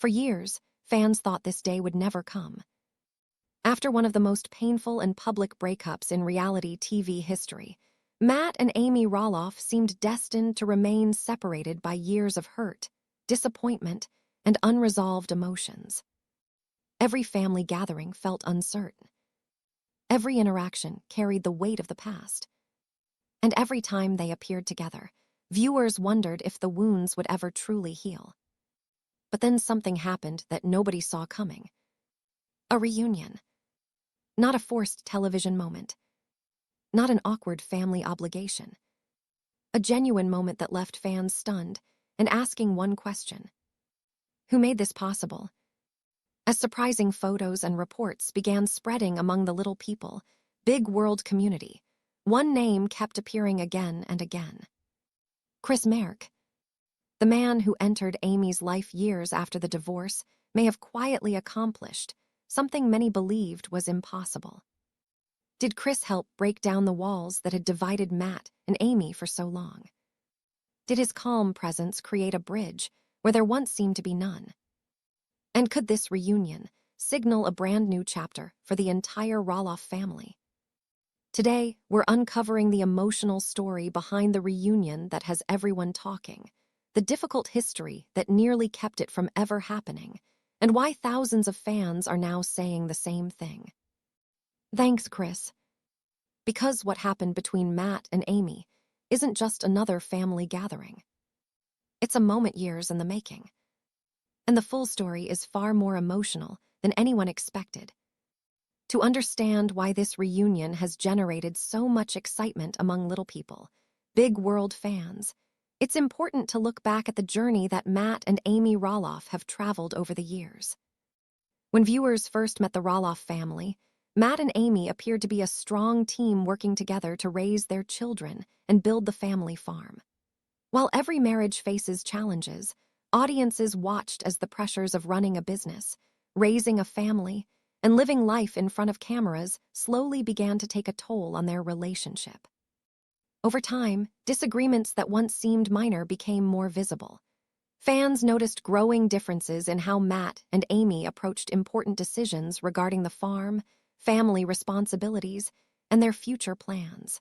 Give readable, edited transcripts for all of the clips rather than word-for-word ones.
For years, fans thought this day would never come. After one of the most painful and public breakups in reality TV history, Matt and Amy Roloff seemed destined to remain separated by years of hurt, disappointment, and unresolved emotions. Every family gathering felt uncertain. Every interaction carried the weight of the past. And every time they appeared together, viewers wondered if the wounds would ever truly heal. But then something happened that nobody saw coming. A reunion. Not a forced television moment. Not an awkward family obligation. A genuine moment that left fans stunned and asking one question. Who made this possible? As surprising photos and reports began spreading among the little people, big world community, one name kept appearing again and again. Chris Marek. The man who entered Amy's life years after the divorce may have quietly accomplished something many believed was impossible. Did Chris help break down the walls that had divided Matt and Amy for so long? Did his calm presence create a bridge where there once seemed to be none? And could this reunion signal a brand new chapter for the entire Roloff family? Today, we're uncovering the emotional story behind the reunion that has everyone talking, the difficult history that nearly kept it from ever happening, and why thousands of fans are now saying the same thing. Thanks, Chris. Because what happened between Matt and Amy isn't just another family gathering. It's a moment years in the making. And the full story is far more emotional than anyone expected. To understand why this reunion has generated so much excitement among little people, big world fans, it's important to look back at the journey that Matt and Amy Roloff have traveled over the years. When viewers first met the Roloff family, Matt and Amy appeared to be a strong team working together to raise their children and build the family farm. While every marriage faces challenges, audiences watched as the pressures of running a business, raising a family, and living life in front of cameras slowly began to take a toll on their relationship. Over time, disagreements that once seemed minor became more visible. Fans noticed growing differences in how Matt and Amy approached important decisions regarding the farm, family responsibilities, and their future plans.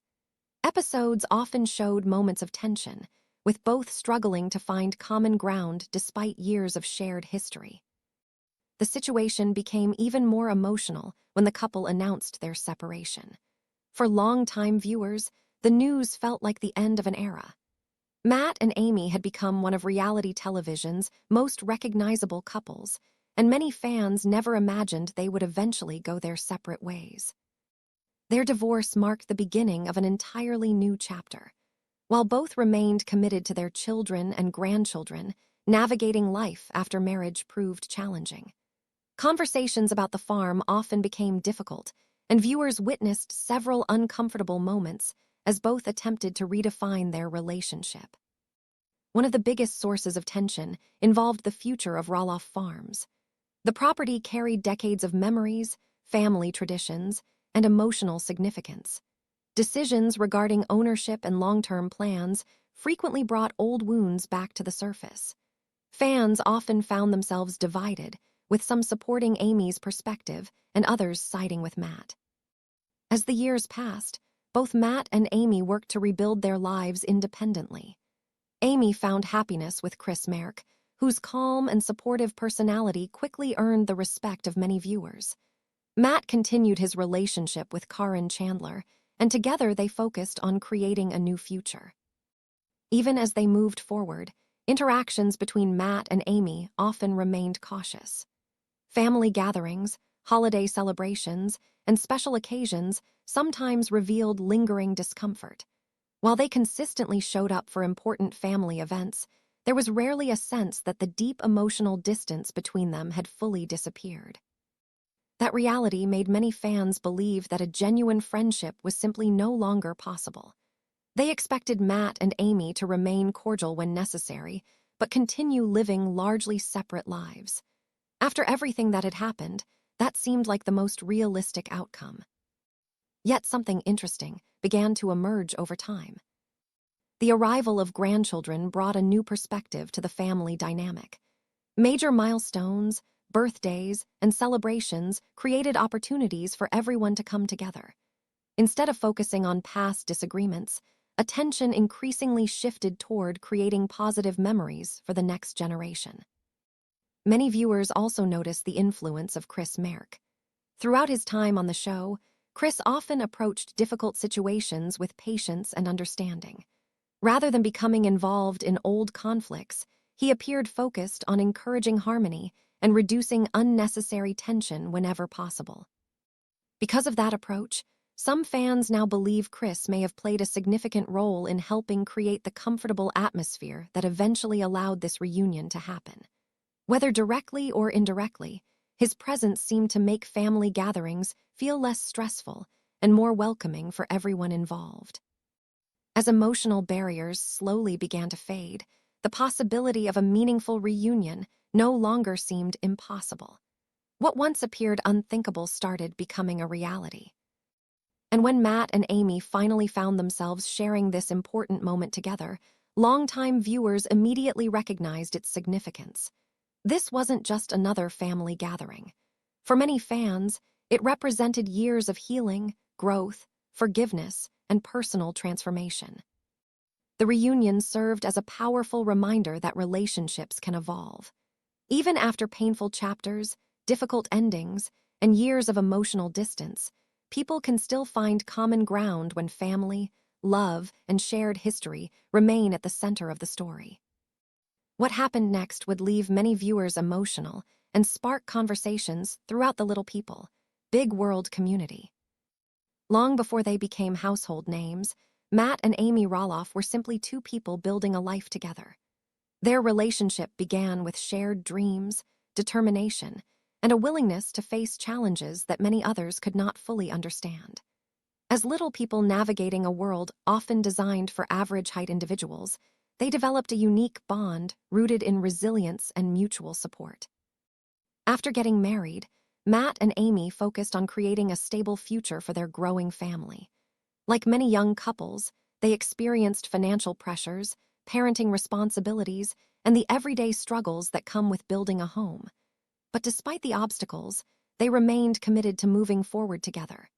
Episodes often showed moments of tension, with both struggling to find common ground despite years of shared history. The situation became even more emotional when the couple announced their separation. For longtime viewers, the news felt like the end of an era. Matt and Amy had become one of reality television's most recognizable couples, and many fans never imagined they would eventually go their separate ways. Their divorce marked the beginning of an entirely new chapter. While both remained committed to their children and grandchildren, navigating life after marriage proved challenging. Conversations about the farm often became difficult, and viewers witnessed several uncomfortable moments as both attempted to redefine their relationship. One of the biggest sources of tension involved the future of Roloff Farms. The property carried decades of memories, family traditions, and emotional significance. Decisions regarding ownership and long-term plans frequently brought old wounds back to the surface. Fans often found themselves divided, with some supporting Amy's perspective and others siding with Matt. As the years passed, both Matt and Amy worked to rebuild their lives independently. Amy found happiness with Chris Marek, whose calm and supportive personality quickly earned the respect of many viewers. Matt continued his relationship with Karen Chandler, and together they focused on creating a new future. Even as they moved forward, interactions between Matt and Amy often remained cautious. Family gatherings, holiday celebrations, and special occasions sometimes revealed lingering discomfort. While they consistently showed up for important family events, there was rarely a sense that the deep emotional distance between them had fully disappeared. That reality made many fans believe that a genuine friendship was simply no longer possible. They expected Matt and Amy to remain cordial when necessary, but continue living largely separate lives. After everything that had happened, that seemed like the most realistic outcome. Yet something interesting began to emerge over time. The arrival of grandchildren brought a new perspective to the family dynamic. Major milestones, birthdays, and celebrations created opportunities for everyone to come together. Instead of focusing on past disagreements, attention increasingly shifted toward creating positive memories for the next generation. Many viewers also noticed the influence of Chris Marek. Throughout his time on the show, Chris often approached difficult situations with patience and understanding. Rather than becoming involved in old conflicts, he appeared focused on encouraging harmony and reducing unnecessary tension whenever possible. Because of that approach, some fans now believe Chris may have played a significant role in helping create the comfortable atmosphere that eventually allowed this reunion to happen. Whether directly or indirectly, his presence seemed to make family gatherings feel less stressful and more welcoming for everyone involved. As emotional barriers slowly began to fade, the possibility of a meaningful reunion no longer seemed impossible. What once appeared unthinkable started becoming a reality. And when Matt and Amy finally found themselves sharing this important moment together, longtime viewers immediately recognized its significance. This wasn't just another family gathering. For many fans, it represented years of healing, growth, forgiveness, and personal transformation. The reunion served as a powerful reminder that relationships can evolve. Even after painful chapters, difficult endings, and years of emotional distance, people can still find common ground when family, love, and shared history remain at the center of the story. What happened next would leave many viewers emotional and spark conversations throughout the Little People, Big World community. Long before they became household names, Matt and Amy Roloff were simply two people building a life together. Their relationship began with shared dreams, determination, and a willingness to face challenges that many others could not fully understand. As little people navigating a world often designed for average-height individuals, they developed a unique bond rooted in resilience and mutual support. After getting married, Matt and Amy focused on creating a stable future for their growing family. Like many young couples, they experienced financial pressures, parenting responsibilities, and the everyday struggles that come with building a home. But despite the obstacles, they remained committed to moving forward together.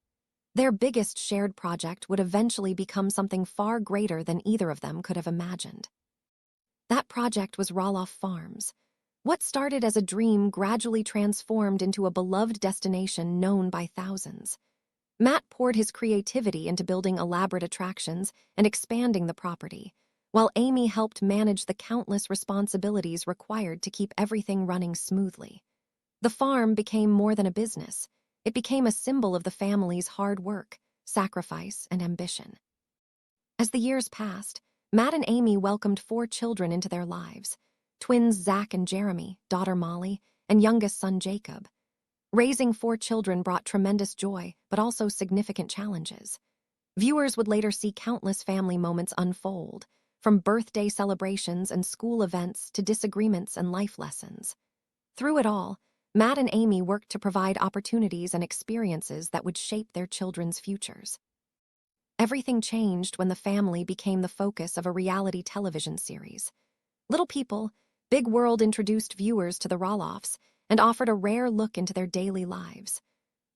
Their biggest shared project would eventually become something far greater than either of them could have imagined. That project was Roloff Farms. What started as a dream gradually transformed into a beloved destination known by thousands. Matt poured his creativity into building elaborate attractions and expanding the property, while Amy helped manage the countless responsibilities required to keep everything running smoothly. The farm became more than a business. It became a symbol of the family's hard work, sacrifice, and ambition. As the years passed, Matt and Amy welcomed 4 children into their lives: twins Zach and Jeremy, daughter Molly, and youngest son Jacob. Raising 4 children brought tremendous joy, but also significant challenges. Viewers would later see countless family moments unfold, from birthday celebrations and school events to disagreements and life lessons. Through it all, Matt and Amy worked to provide opportunities and experiences that would shape their children's futures. Everything changed when the family became the focus of a reality television series. Little People, Big World introduced viewers to the Roloffs and offered a rare look into their daily lives.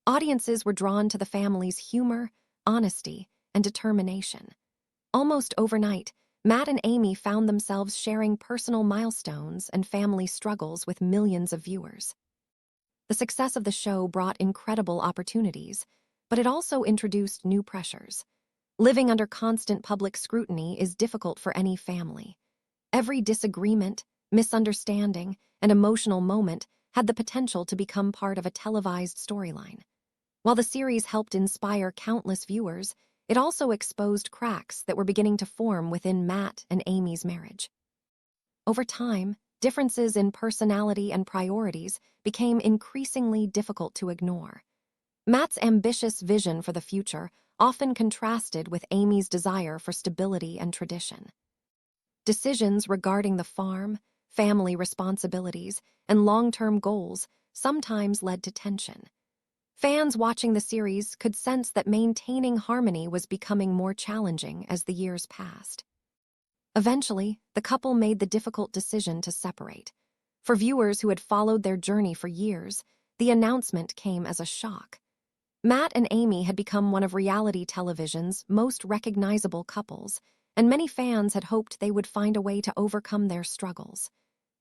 Audiences were drawn to the family's humor, honesty, and determination. Almost overnight, Matt and Amy found themselves sharing personal milestones and family struggles with millions of viewers. The success of the show brought incredible opportunities, but it also introduced new pressures. Living under constant public scrutiny is difficult for any family. Every disagreement, misunderstanding, and emotional moment had the potential to become part of a televised storyline. While the series helped inspire countless viewers, it also exposed cracks that were beginning to form within Matt and Amy's marriage. Over time, differences in personality and priorities became increasingly difficult to ignore. Matt's ambitious vision for the future often contrasted with Amy's desire for stability and tradition. Decisions regarding the farm, family responsibilities, and long-term goals sometimes led to tension. Fans watching the series could sense that maintaining harmony was becoming more challenging as the years passed. Eventually, the couple made the difficult decision to separate. For viewers who had followed their journey for years, the announcement came as a shock. Matt and Amy had become one of reality television's most recognizable couples, and many fans had hoped they would find a way to overcome their struggles.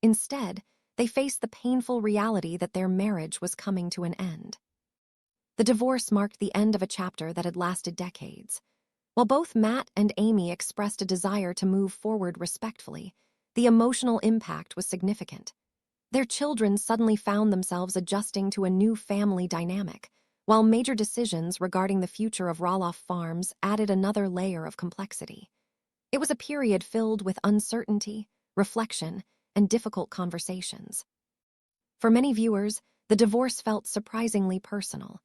Instead, they faced the painful reality that their marriage was coming to an end. The divorce marked the end of a chapter that had lasted decades. While both Matt and Amy expressed a desire to move forward respectfully, the emotional impact was significant. Their children suddenly found themselves adjusting to a new family dynamic, while major decisions regarding the future of Roloff Farms added another layer of complexity. It was a period filled with uncertainty, reflection, and difficult conversations. For many viewers, the divorce felt surprisingly personal.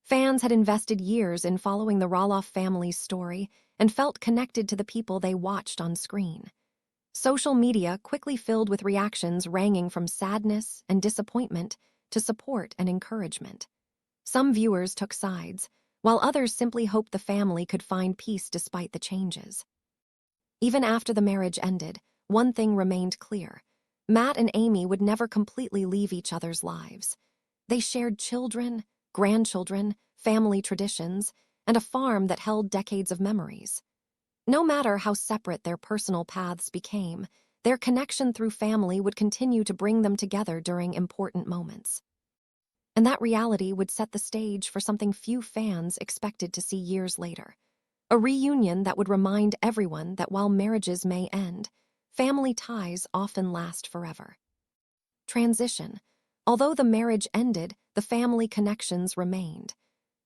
Fans had invested years in following the Roloff family's story and felt connected to the people they watched on screen. Social media quickly filled with reactions ranging from sadness and disappointment to support and encouragement. Some viewers took sides, while others simply hoped the family could find peace despite the changes. Even after the marriage ended, one thing remained clear: Matt and Amy would never completely leave each other's lives. They shared children, grandchildren, family traditions, and a farm that held decades of memories. No matter how separate their personal paths became, their connection through family would continue to bring them together during important moments. And that reality would set the stage for something few fans expected to see years later: a reunion that would remind everyone that while marriages may end, family ties often last forever. Transition. Although the marriage ended, the family connections remained.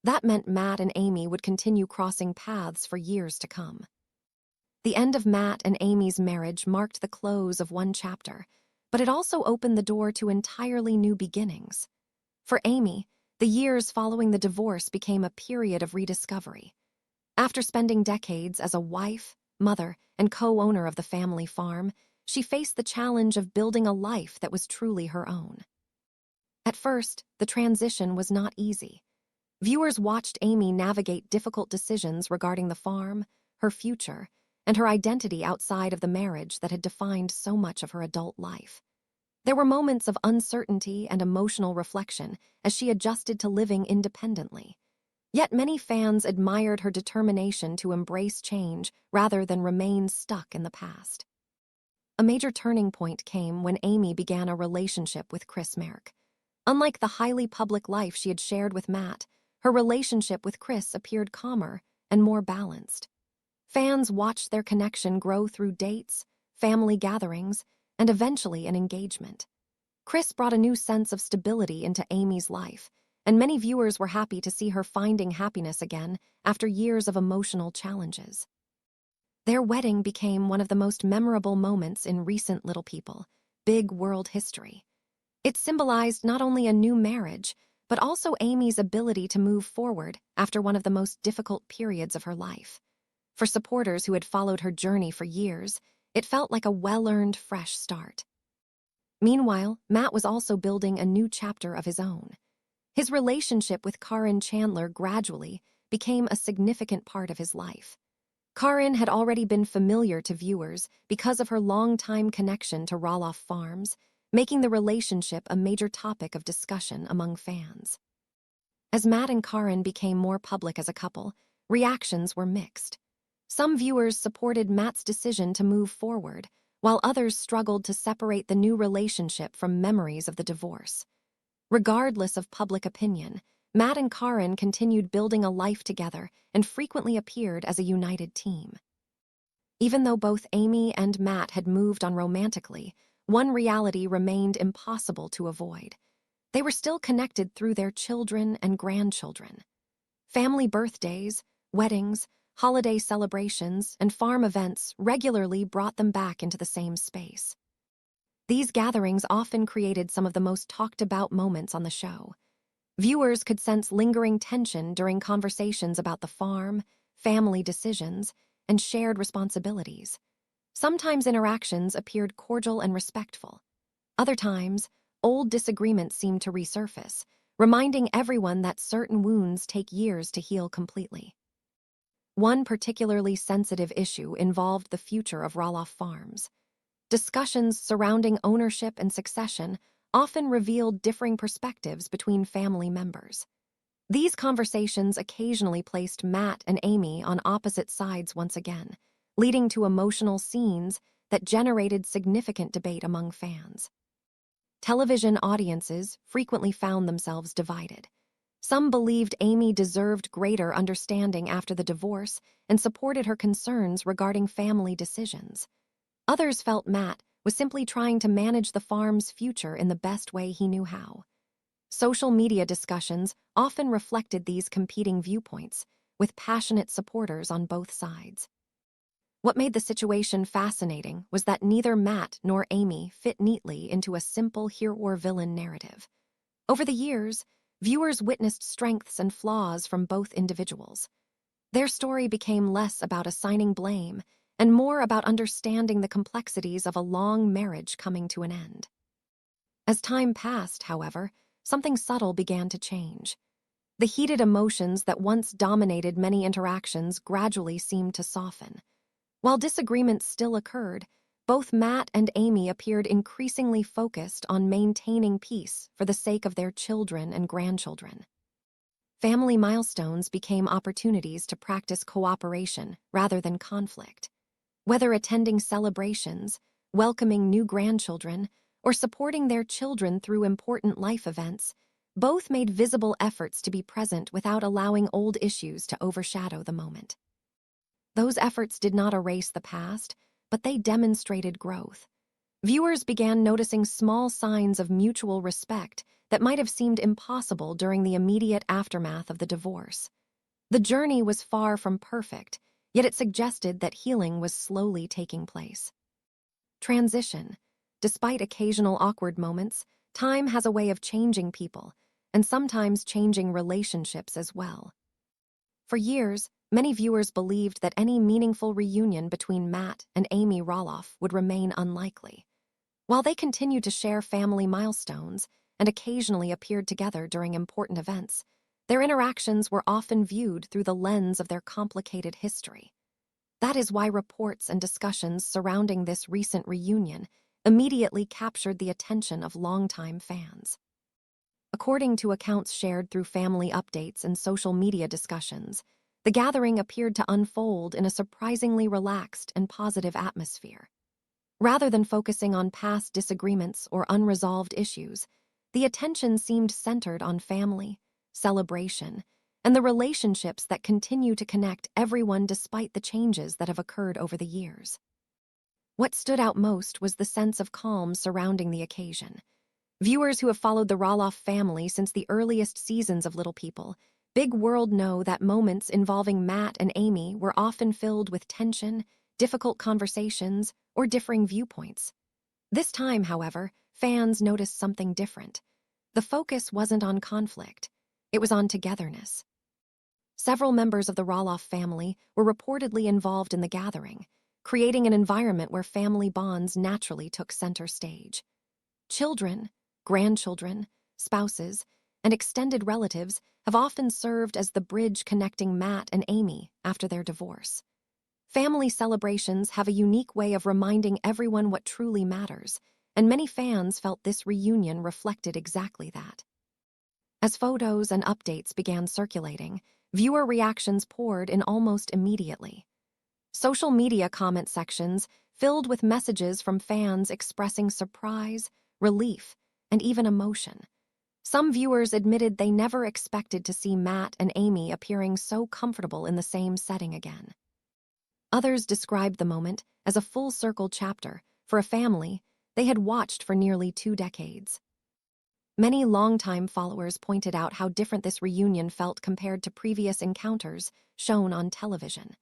That meant Matt and Amy would continue crossing paths for years to come. The end of Matt and Amy's marriage marked the close of one chapter, but it also opened the door to entirely new beginnings. For Amy, the years following the divorce became a period of rediscovery. After spending decades as a wife, mother, and co-owner of the family farm, she faced the challenge of building a life that was truly her own. At first, the transition was not easy. Viewers watched Amy navigate difficult decisions regarding the farm, her future, and her identity outside of the marriage that had defined so much of her adult life. There were moments of uncertainty and emotional reflection as she adjusted to living independently. Yet many fans admired her determination to embrace change rather than remain stuck in the past. A major turning point came when Amy began a relationship with Chris Marek. Unlike the highly public life she had shared with Matt, her relationship with Chris appeared calmer and more balanced. Fans watched their connection grow through dates, family gatherings, and eventually an engagement. Chris brought a new sense of stability into Amy's life, and many viewers were happy to see her finding happiness again after years of emotional challenges. Their wedding became one of the most memorable moments in recent Little People, Big World history. It symbolized not only a new marriage, but also Amy's ability to move forward after one of the most difficult periods of her life. For supporters who had followed her journey for years, it felt like a well-earned fresh start. Meanwhile, Matt was also building a new chapter of his own. His relationship with Karin Chandler gradually became a significant part of his life. Karin had already been familiar to viewers because of her long-time connection to Roloff Farms, making the relationship a major topic of discussion among fans. As Matt and Karin became more public as a couple, reactions were mixed. Some viewers supported Matt's decision to move forward, while others struggled to separate the new relationship from memories of the divorce. Regardless of public opinion, Matt and Karin continued building a life together and frequently appeared as a united team. Even though both Amy and Matt had moved on romantically, one reality remained impossible to avoid. They were still connected through their children and grandchildren. Family birthdays, weddings, holiday celebrations, and farm events regularly brought them back into the same space. These gatherings often created some of the most talked-about moments on the show. Viewers could sense lingering tension during conversations about the farm, family decisions, and shared responsibilities. Sometimes interactions appeared cordial and respectful. Other times, old disagreements seemed to resurface, reminding everyone that certain wounds take years to heal completely. One particularly sensitive issue involved the future of Roloff Farms. Discussions surrounding ownership and succession often revealed differing perspectives between family members. These conversations occasionally placed Matt and Amy on opposite sides once again, leading to emotional scenes that generated significant debate among fans. Television audiences frequently found themselves divided. Some believed Amy deserved greater understanding after the divorce and supported her concerns regarding family decisions. Others felt Matt was simply trying to manage the farm's future in the best way he knew how. Social media discussions often reflected these competing viewpoints, with passionate supporters on both sides. What made the situation fascinating was that neither Matt nor Amy fit neatly into a simple hero or villain narrative. Over the years, viewers witnessed strengths and flaws from both individuals. Their story became less about assigning blame and more about understanding the complexities of a long marriage coming to an end. As time passed, however, something subtle began to change. The heated emotions that once dominated many interactions gradually seemed to soften. While disagreements still occurred, both Matt and Amy appeared increasingly focused on maintaining peace for the sake of their children and grandchildren. Family milestones became opportunities to practice cooperation rather than conflict. Whether attending celebrations, welcoming new grandchildren, or supporting their children through important life events, both made visible efforts to be present without allowing old issues to overshadow the moment. Those efforts did not erase the past, but they demonstrated growth. Viewers began noticing small signs of mutual respect that might have seemed impossible during the immediate aftermath of the divorce. The journey was far from perfect, yet it suggested that healing was slowly taking place. Transition. Despite occasional awkward moments, time has a way of changing people, and sometimes changing relationships as well. For years, many viewers believed that any meaningful reunion between Matt and Amy Roloff would remain unlikely. While they continued to share family milestones and occasionally appeared together during important events, their interactions were often viewed through the lens of their complicated history. That is why reports and discussions surrounding this recent reunion immediately captured the attention of longtime fans. According to accounts shared through family updates and social media discussions, the gathering appeared to unfold in a surprisingly relaxed and positive atmosphere. Rather than focusing on past disagreements or unresolved issues, the attention seemed centered on family, celebration, and the relationships that continue to connect everyone despite the changes that have occurred over the years. What stood out most was the sense of calm surrounding the occasion. Viewers who have followed the Roloff family since the earliest seasons of Little People, Big World know that moments involving Matt and Amy were often filled with tension, difficult conversations, or differing viewpoints. This time, however, fans noticed something different. The focus wasn't on conflict. It was on togetherness. Several members of the Roloff family were reportedly involved in the gathering, creating an environment where family bonds naturally took center stage. Children, grandchildren, spouses, and extended relatives have often served as the bridge connecting Matt and Amy after their divorce. Family celebrations have a unique way of reminding everyone what truly matters, and many fans felt this reunion reflected exactly that. As photos and updates began circulating, viewer reactions poured in almost immediately. Social media comment sections filled with messages from fans expressing surprise, relief, and even emotion. Some viewers admitted they never expected to see Matt and Amy appearing so comfortable in the same setting again. Others described the moment as a full-circle chapter for a family they had watched for nearly 2 decades. Many longtime followers pointed out how different this reunion felt compared to previous encounters shown on television.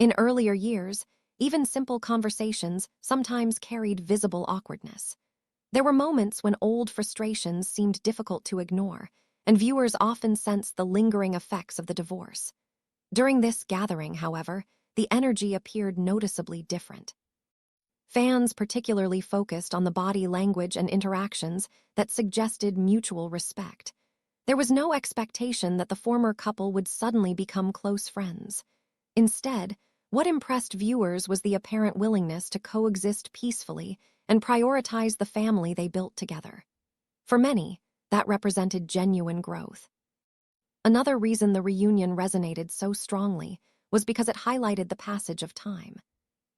In earlier years, even simple conversations sometimes carried visible awkwardness. There were moments when old frustrations seemed difficult to ignore, and viewers often sensed the lingering effects of the divorce. During this gathering, however, the energy appeared noticeably different. Fans particularly focused on the body language and interactions that suggested mutual respect. There was no expectation that the former couple would suddenly become close friends. Instead, What impressed viewers was the apparent willingness to coexist peacefully and prioritize the family they built together. For many, that represented genuine growth. Another reason the reunion resonated so strongly was because it highlighted the passage of time.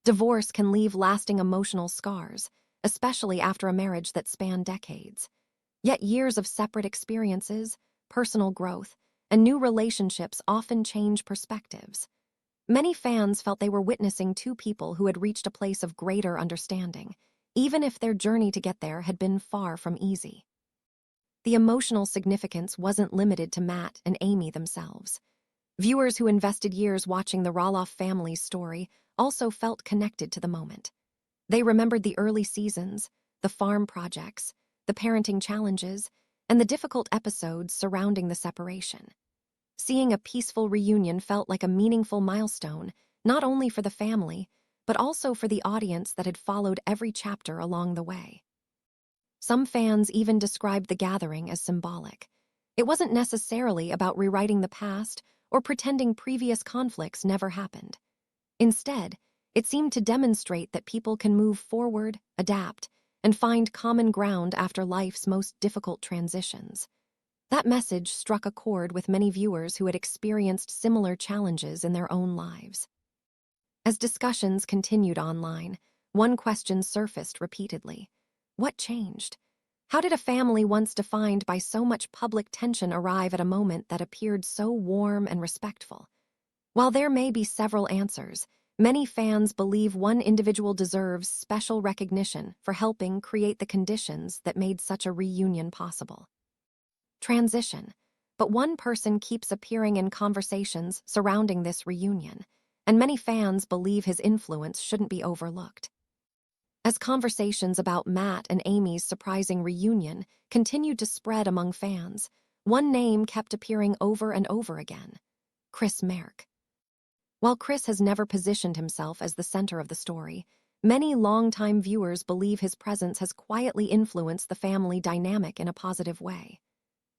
Divorce can leave lasting emotional scars, especially after a marriage that spanned decades. Yet years of separate experiences, personal growth, and new relationships often change perspectives. Many fans felt they were witnessing two people who had reached a place of greater understanding, even if their journey to get there had been far from easy. The emotional significance wasn't limited to Matt and Amy themselves. Viewers who invested years watching the Roloff family's story also felt connected to the moment. They remembered the early seasons, the farm projects, the parenting challenges, and the difficult episodes surrounding the separation. Seeing a peaceful reunion felt like a meaningful milestone, not only for the family, but also for the audience that had followed every chapter along the way. Some fans even described the gathering as symbolic. It wasn't necessarily about rewriting the past or pretending previous conflicts never happened. Instead, it seemed to demonstrate that people can move forward, adapt, and find common ground after life's most difficult transitions. That message struck a chord with many viewers who had experienced similar challenges in their own lives. As discussions continued online, one question surfaced repeatedly. What changed? How did a family once defined by so much public tension arrive at a moment that appeared so warm and respectful? While there may be several answers, many fans believe one individual deserves special recognition for helping create the conditions that made such a reunion possible. Transition. But one person keeps appearing in conversations surrounding this reunion, and many fans believe his influence shouldn't be overlooked. As conversations about Matt and Amy's surprising reunion continued to spread among fans, one name kept appearing over and over again: Chris Marek. While Chris has never positioned himself as the center of the story, many longtime viewers believe his presence has quietly influenced the family dynamic in a positive way.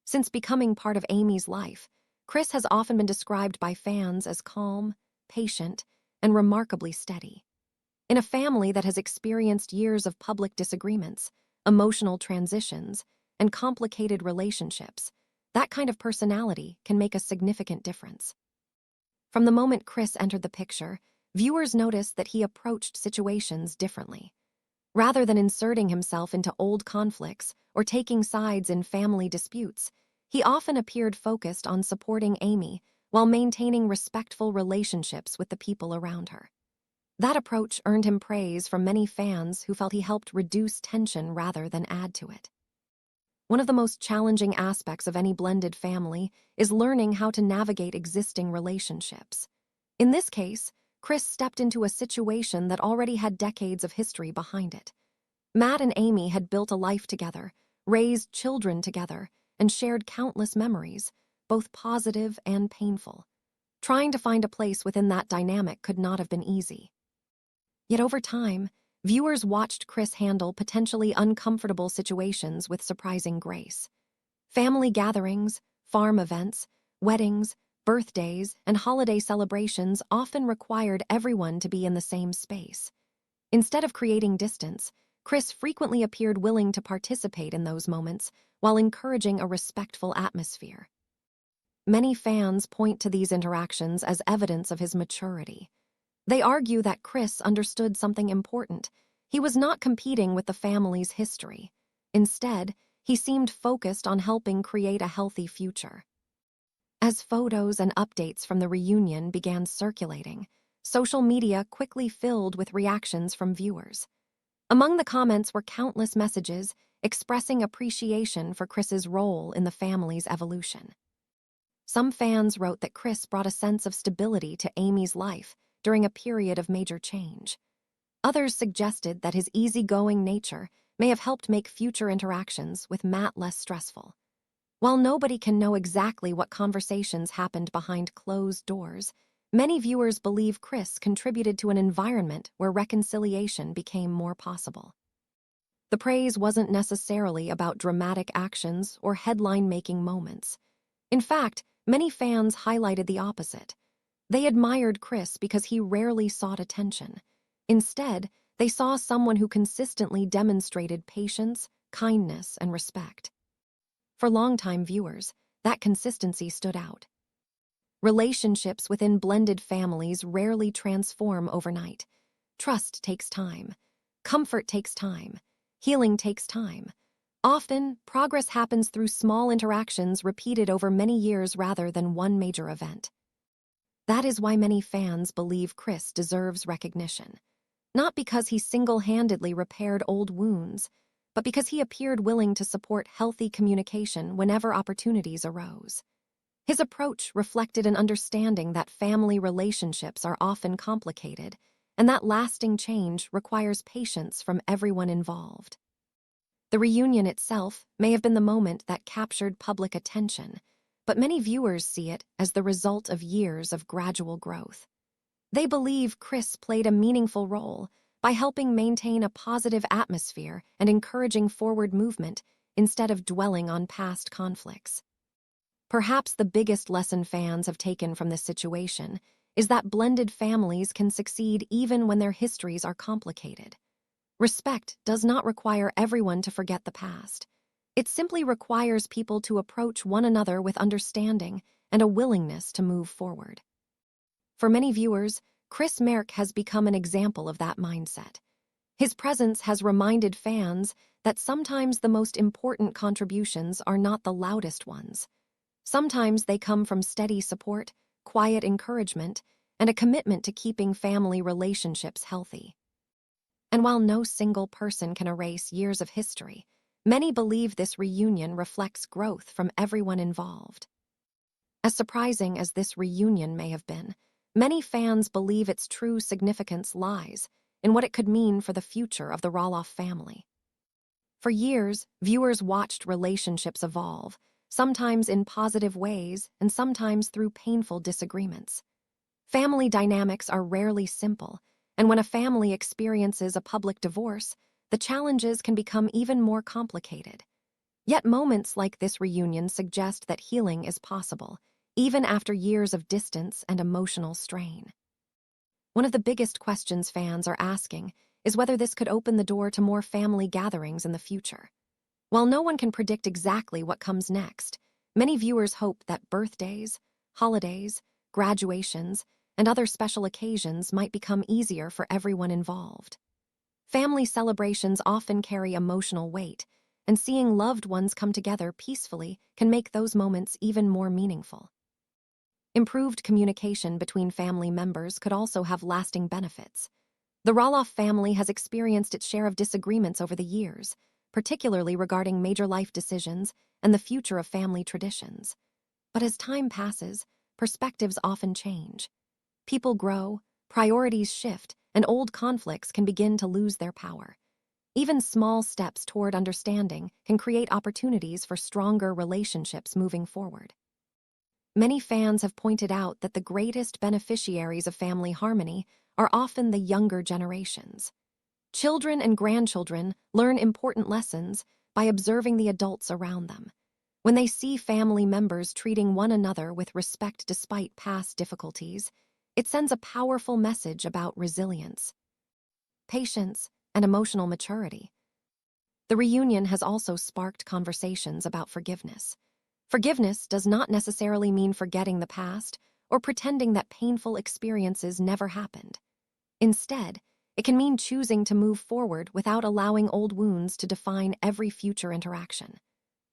Since becoming part of Amy's life, Chris has often been described by fans as calm, patient, and remarkably steady. In a family that has experienced years of public disagreements, emotional transitions, and complicated relationships, that kind of personality can make a significant difference. From the moment Chris entered the picture, viewers noticed that he approached situations differently. Rather than inserting himself into old conflicts or taking sides in family disputes, he often appeared focused on supporting Amy while maintaining respectful relationships with the people around her. That approach earned him praise from many fans who felt he helped reduce tension rather than add to it. One of the most challenging aspects of any blended family is learning how to navigate existing relationships. In this case, Chris stepped into a situation that already had decades of history behind it. Matt and Amy had built a life together, raised children together, and shared countless memories, both positive and painful. Trying to find a place within that dynamic could not have been easy. Yet over time, viewers watched Chris handle potentially uncomfortable situations with surprising grace. Family gatherings, farm events, weddings, birthdays, and holiday celebrations often required everyone to be in the same space. Instead of creating distance, Chris frequently appeared willing to participate in those moments while encouraging a respectful atmosphere. Many fans point to these interactions as evidence of his maturity. They argue that Chris understood something important. He was not competing with the family's history. Instead, he seemed focused on helping create a healthy future. As photos and updates from the reunion began circulating, social media quickly filled with reactions from viewers. Among the comments were countless messages expressing appreciation for Chris's role in the family's evolution. Some fans wrote that Chris brought a sense of stability to Amy's life during a period of major change. Others suggested that his easygoing nature may have helped make future interactions with Matt less stressful. While nobody can know exactly what conversations happened behind closed doors, many viewers believe Chris contributed to an environment where reconciliation became more possible. The praise wasn't necessarily about dramatic actions or headline-making moments. In fact, many fans highlighted the opposite. They admired Chris because he rarely sought attention. Instead, they saw someone who consistently demonstrated patience, kindness, and respect. For longtime viewers, that consistency stood out. Relationships within blended families rarely transform overnight. Trust takes time. Comfort takes time. Healing takes time. Often, progress happens through small interactions repeated over many years rather than one major event. That is why many fans believe Chris deserves recognition. Not because he single-handedly repaired old wounds, but because he appeared willing to support healthy communication whenever opportunities arose. His approach reflected an understanding that family relationships are often complicated, and that lasting change requires patience from everyone involved. The reunion itself may have been the moment that captured public attention, but many viewers see it as the result of years of gradual growth. They believe Chris played a meaningful role by helping maintain a positive atmosphere and encouraging forward movement instead of dwelling on past conflicts. Perhaps the biggest lesson fans have taken from this situation is that blended families can succeed even when their histories are complicated. Respect does not require everyone to forget the past. It simply requires people to approach one another with understanding and a willingness to move forward. For many viewers, Chris Marek has become an example of that mindset. His presence has reminded fans that sometimes the most important contributions are not the loudest ones. Sometimes they come from steady support, quiet encouragement, and a commitment to keeping family relationships healthy. And while no single person can erase years of history, many believe this reunion reflects growth from everyone involved. As surprising as this reunion may have been, many fans believe its true significance lies in what it could mean for the future of the Roloff family. For years, viewers watched relationships evolve, sometimes in positive ways and sometimes through painful disagreements. Family dynamics are rarely simple, and when a family experiences a public divorce, the challenges can become even more complicated. Yet moments like this reunion suggest that healing is possible, even after years of distance and emotional strain. One of the biggest questions fans are asking is whether this could open the door to more family gatherings in the future. While no one can predict exactly what comes next, many viewers hope that birthdays, holidays, graduations, and other special occasions might become easier for everyone involved. Family celebrations often carry emotional weight, and seeing loved ones come together peacefully can make those moments even more meaningful. Improved communication between family members could also have lasting benefits. The Roloff family has experienced its share of disagreements over the years, particularly regarding major life decisions and the future of family traditions. But as time passes, perspectives often change. People grow, priorities shift, and old conflicts can begin to lose their power. Even small steps toward understanding can create opportunities for stronger relationships moving forward. Many fans have pointed out that the greatest beneficiaries of family harmony are often the younger generations. Children and grandchildren learn important lessons by observing the adults around them. When they see family members treating one another with respect despite past difficulties, it sends a powerful message about resilience, patience, and emotional maturity. The reunion has also sparked conversations about forgiveness. Forgiveness does not necessarily mean forgetting the past or pretending that painful experiences never happened. Instead, it can mean choosing to move forward without allowing old wounds to define every future interaction.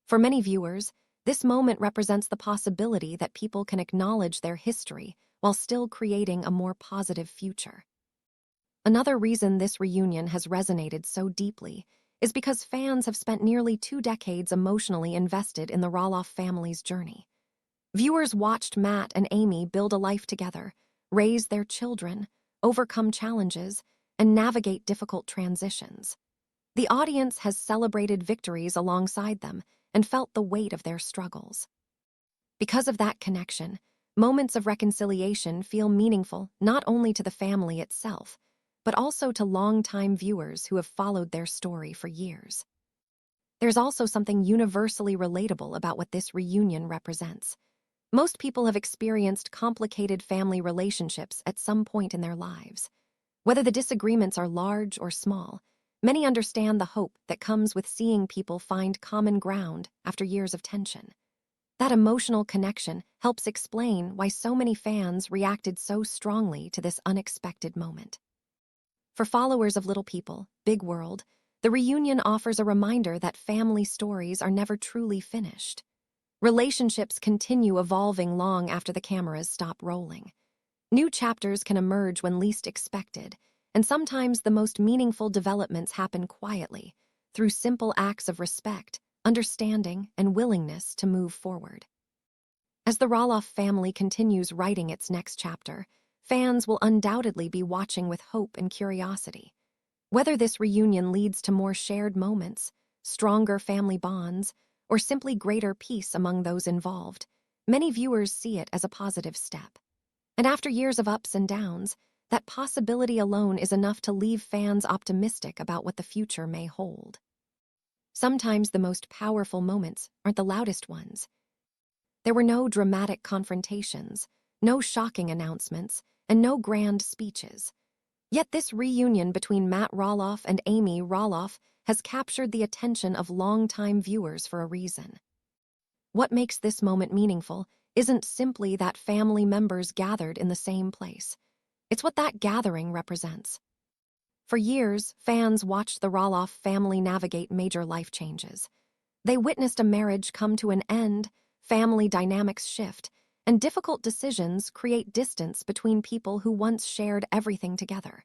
For many viewers, this moment represents the possibility that people can acknowledge their history while still creating a more positive future. Another reason this reunion has resonated so deeply is because fans have spent nearly 2 decades emotionally invested in the Roloff family's journey. Viewers watched Matt and Amy build a life together, raise their children, overcome challenges, and navigate difficult transitions. The audience has celebrated victories alongside them and felt the weight of their struggles. Because of that connection, moments of reconciliation feel meaningful not only to the family itself, but also to longtime viewers who have followed their story for years. There's also something universally relatable about what this reunion represents. Most people have experienced complicated family relationships at some point in their lives. Whether the disagreements are large or small, many understand the hope that comes with seeing people find common ground after years of tension. That emotional connection helps explain why so many fans reacted so strongly to this unexpected moment. For followers of Little People, Big World, the reunion offers a reminder that family stories are never truly finished. Relationships continue evolving long after the cameras stop rolling. New chapters can emerge when least expected, and sometimes the most meaningful developments happen quietly, through simple acts of respect, understanding, and willingness to move forward. As the Roloff family continues writing its next chapter, fans will undoubtedly be watching with hope and curiosity. Whether this reunion leads to more shared moments, stronger family bonds, or simply greater peace among those involved, many viewers see it as a positive step. And after years of ups and downs, that possibility alone is enough to leave fans optimistic about what the future may hold. Sometimes the most powerful moments aren't the loudest ones. There were no dramatic confrontations, no shocking announcements, and no grand speeches. Yet this reunion between Matt Roloff and Amy Roloff has captured the attention of longtime viewers for a reason. What makes this moment meaningful isn't simply that family members gathered in the same place. It's what that gathering represents. For years, fans watched the Roloff family navigate major life changes. They witnessed a marriage come to an end, family dynamics shift, and difficult decisions create distance between people who once shared everything together.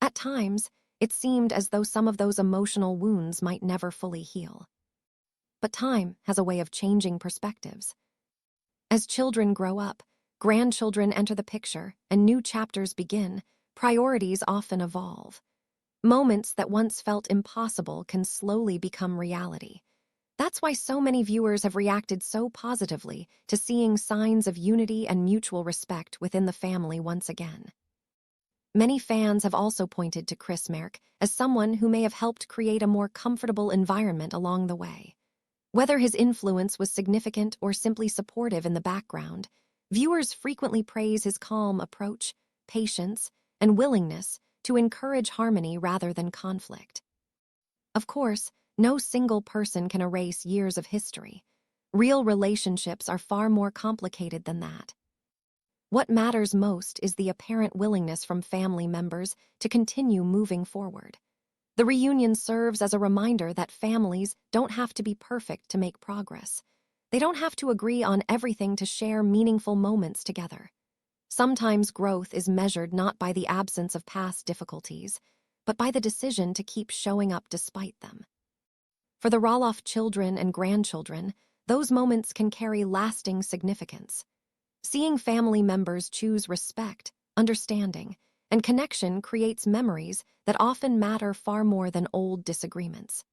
At times, it seemed as though some of those emotional wounds might never fully heal. But time has a way of changing perspectives. As children grow up, grandchildren enter the picture, and new chapters begin, priorities often evolve. Moments that once felt impossible can slowly become reality. That's why so many viewers have reacted so positively to seeing signs of unity and mutual respect within the family once again. Many fans have also pointed to Chris Marek as someone who may have helped create a more comfortable environment along the way. Whether his influence was significant or simply supportive in the background, viewers frequently praise his calm approach, patience, and willingness to encourage harmony rather than conflict. Of course, no single person can erase years of history. Real relationships are far more complicated than that. What matters most is the apparent willingness from family members to continue moving forward. The reunion serves as a reminder that families don't have to be perfect to make progress. They don't have to agree on everything to share meaningful moments together. Sometimes growth is measured not by the absence of past difficulties, but by the decision to keep showing up despite them. For the Roloff children and grandchildren, those moments can carry lasting significance. Seeing family members choose respect, understanding, and connection creates memories that often matter far more than old disagreements.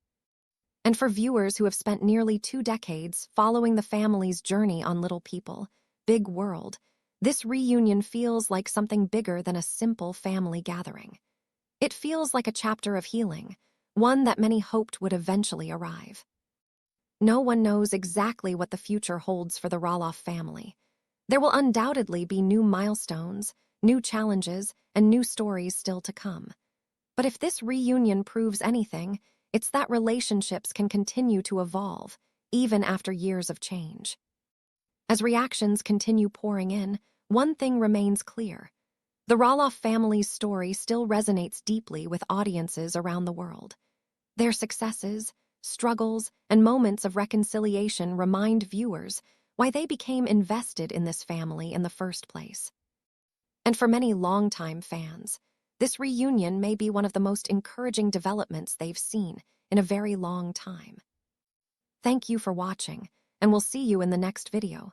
And for viewers who have spent nearly 2 decades following the family's journey on Little People, Big World, this reunion feels like something bigger than a simple family gathering. It feels like a chapter of healing, one that many hoped would eventually arrive. No one knows exactly what the future holds for the Roloff family. There will undoubtedly be new milestones, new challenges, and new stories still to come. But if this reunion proves anything, it's that relationships can continue to evolve, even after years of change. As reactions continue pouring in, one thing remains clear. The Roloff family's story still resonates deeply with audiences around the world. Their successes, struggles, and moments of reconciliation remind viewers why they became invested in this family in the first place. And for many longtime fans, this reunion may be one of the most encouraging developments they've seen in a very long time. Thank you for watching, and we'll see you in the next video.